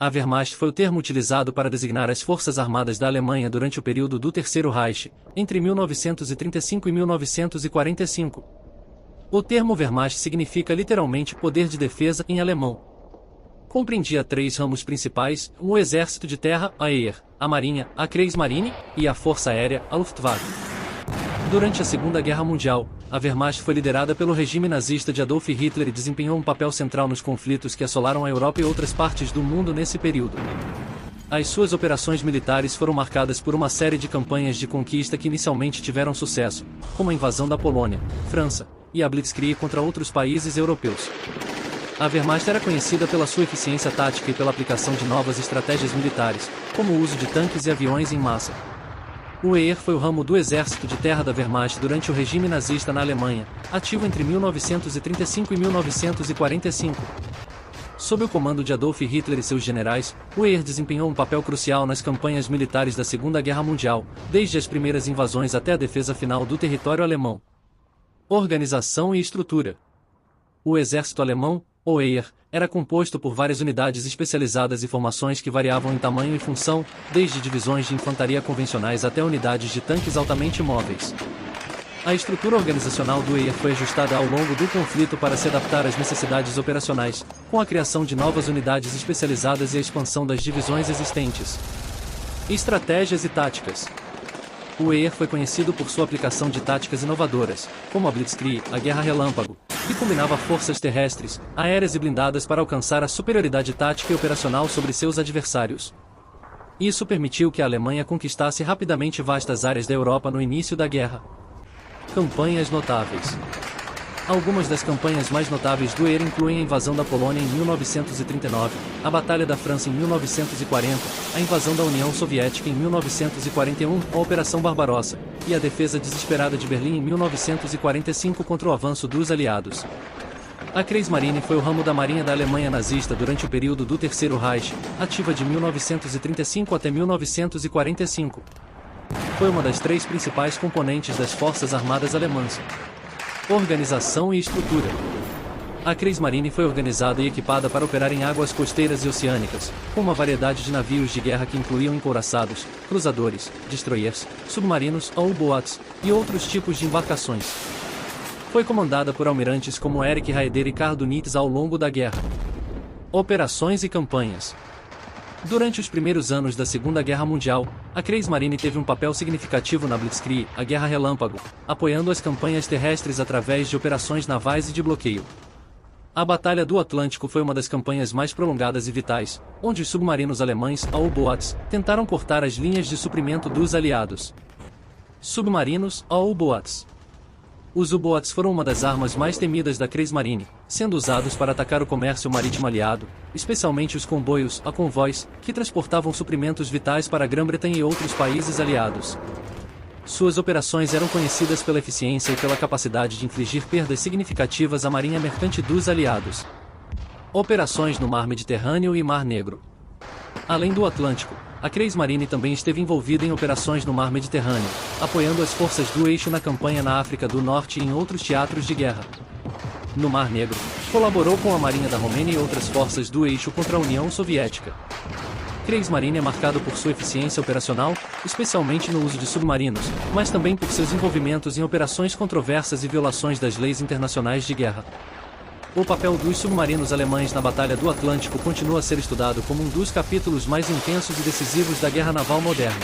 A Wehrmacht foi o termo utilizado para designar as forças armadas da Alemanha durante o período do Terceiro Reich, entre 1935 e 1945. O termo Wehrmacht significa literalmente poder de defesa em alemão. Compreendia 3 ramos principais: o exército de terra, a Heer, a marinha, a Kriegsmarine, e a força aérea, a Luftwaffe. Durante a Segunda Guerra Mundial, a Wehrmacht foi liderada pelo regime nazista de Adolf Hitler e desempenhou um papel central nos conflitos que assolaram a Europa e outras partes do mundo nesse período. As suas operações militares foram marcadas por uma série de campanhas de conquista que inicialmente tiveram sucesso, como a invasão da Polônia, França, e a Blitzkrieg contra outros países europeus. A Wehrmacht era conhecida pela sua eficiência tática e pela aplicação de novas estratégias militares, como o uso de tanques e aviões em massa. O Heer foi o ramo do exército de terra da Wehrmacht durante o regime nazista na Alemanha, ativo entre 1935 e 1945. Sob o comando de Adolf Hitler e seus generais, o Heer desempenhou um papel crucial nas campanhas militares da Segunda Guerra Mundial, desde as primeiras invasões até a defesa final do território alemão. Organização e estrutura. O exército alemão, ou Heer, era composto por várias unidades especializadas e formações que variavam em tamanho e função, desde divisões de infantaria convencionais até unidades de tanques altamente móveis. A estrutura organizacional do Heer foi ajustada ao longo do conflito para se adaptar às necessidades operacionais, com a criação de novas unidades especializadas e a expansão das divisões existentes. Estratégias e táticas. O Heer foi conhecido por sua aplicação de táticas inovadoras, como a Blitzkrieg, a Guerra Relâmpago, que combinava forças terrestres, aéreas e blindadas para alcançar a superioridade tática e operacional sobre seus adversários. Isso permitiu que a Alemanha conquistasse rapidamente vastas áreas da Europa no início da guerra. Campanhas notáveis. Algumas das campanhas mais notáveis do Heer incluem a invasão da Polônia em 1939, a Batalha da França em 1940, a invasão da União Soviética em 1941, a Operação Barbarossa, e a defesa desesperada de Berlim em 1945 contra o avanço dos aliados. A Kriegsmarine foi o ramo da marinha da Alemanha nazista durante o período do Terceiro Reich, ativa de 1935 até 1945. Foi uma das 3 principais componentes das forças armadas alemãs. Organização e estrutura. A Kriegsmarine foi organizada e equipada para operar em águas costeiras e oceânicas, com uma variedade de navios de guerra que incluíam encouraçados, cruzadores, destroyers, submarinos ou U-boats, e outros tipos de embarcações. Foi comandada por almirantes como Erich Raeder e Karl Dönitz ao longo da guerra. Operações e campanhas. Durante os primeiros anos da Segunda Guerra Mundial, a Kriegsmarine teve um papel significativo na Blitzkrieg, a Guerra Relâmpago, apoiando as campanhas terrestres através de operações navais e de bloqueio. A Batalha do Atlântico foi uma das campanhas mais prolongadas e vitais, onde os submarinos alemães, a U-boats, tentaram cortar as linhas de suprimento dos aliados. Submarinos, a U-boats. Os U-boats foram uma das armas mais temidas da Kriegsmarine, sendo usados para atacar o comércio marítimo aliado, especialmente os comboios, a convoys, que transportavam suprimentos vitais para a Grã-Bretanha e outros países aliados. Suas operações eram conhecidas pela eficiência e pela capacidade de infligir perdas significativas à marinha mercante dos aliados. Operações no Mar Mediterrâneo e Mar Negro. Além do Atlântico, a Kriegsmarine também esteve envolvida em operações no Mar Mediterrâneo, apoiando as forças do eixo na campanha na África do Norte e em outros teatros de guerra. No Mar Negro, colaborou com a Marinha da Romênia e outras forças do eixo contra a União Soviética. Kriegsmarine é marcado por sua eficiência operacional, especialmente no uso de submarinos, mas também por seus envolvimentos em operações controversas e violações das leis internacionais de guerra. O papel dos submarinos alemães na Batalha do Atlântico continua a ser estudado como um dos capítulos mais intensos e decisivos da guerra naval moderna.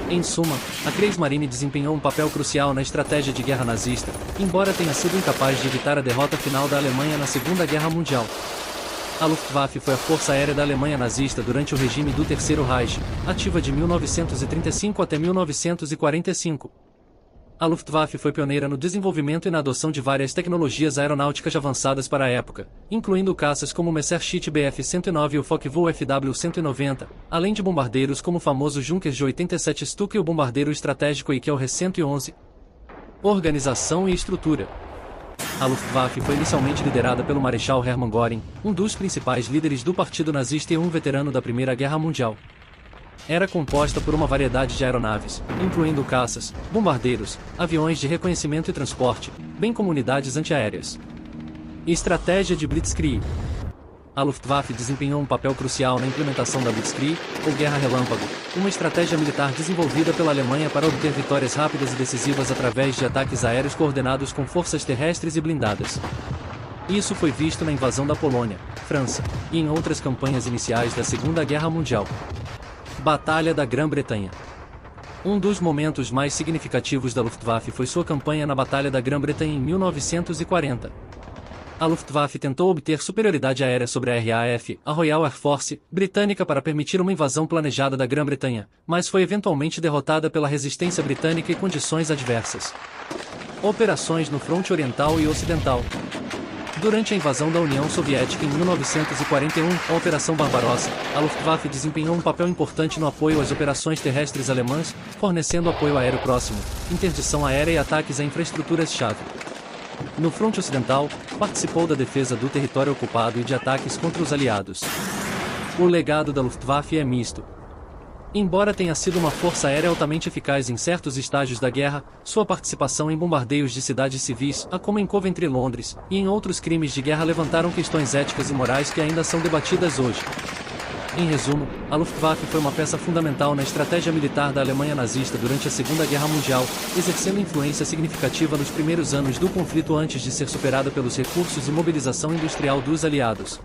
Em suma, a Kriegsmarine desempenhou um papel crucial na estratégia de guerra nazista, embora tenha sido incapaz de evitar a derrota final da Alemanha na Segunda Guerra Mundial. A Luftwaffe foi a força aérea da Alemanha nazista durante o regime do Terceiro Reich, ativa de 1935 até 1945. A Luftwaffe foi pioneira no desenvolvimento e na adoção de várias tecnologias aeronáuticas avançadas para a época, incluindo caças como o Messerschmitt Bf-109 e o Focke-Wulf FW-190, além de bombardeiros como o famoso Junkers Ju-87 Stuka e o bombardeiro estratégico Eikel Re-111. Organização e estrutura. A Luftwaffe foi inicialmente liderada pelo Marechal Hermann Göring, um dos principais líderes do Partido Nazista e um veterano da Primeira Guerra Mundial. Era composta por uma variedade de aeronaves, incluindo caças, bombardeiros, aviões de reconhecimento e transporte, bem como unidades antiaéreas. Estratégia de Blitzkrieg. a Luftwaffe desempenhou um papel crucial na implementação da Blitzkrieg, ou Guerra Relâmpago, uma estratégia militar desenvolvida pela Alemanha para obter vitórias rápidas e decisivas através de ataques aéreos coordenados com forças terrestres e blindadas. Isso foi visto na invasão da Polônia, França, e em outras campanhas iniciais da Segunda Guerra Mundial. Batalha da Grã-Bretanha. Um dos momentos mais significativos da Luftwaffe foi sua campanha na Batalha da Grã-Bretanha em 1940. A Luftwaffe tentou obter superioridade aérea sobre a RAF, a Royal Air Force, britânica para permitir uma invasão planejada da Grã-Bretanha, mas foi eventualmente derrotada pela resistência britânica e condições adversas. Operações no fronte oriental e ocidental. Durante a invasão da União Soviética em 1941, a Operação Barbarossa, a Luftwaffe desempenhou um papel importante no apoio às operações terrestres alemãs, fornecendo apoio aéreo próximo, interdição aérea e ataques a infraestruturas-chave. No fronte ocidental, participou da defesa do território ocupado e de ataques contra os aliados. O legado da Luftwaffe é misto. Embora tenha sido uma força aérea altamente eficaz em certos estágios da guerra, sua participação em bombardeios de cidades civis, como em Coventry, Londres, e em outros crimes de guerra levantaram questões éticas e morais que ainda são debatidas hoje. Em resumo, a Luftwaffe foi uma peça fundamental na estratégia militar da Alemanha nazista durante a Segunda Guerra Mundial, exercendo influência significativa nos primeiros anos do conflito antes de ser superada pelos recursos e mobilização industrial dos aliados.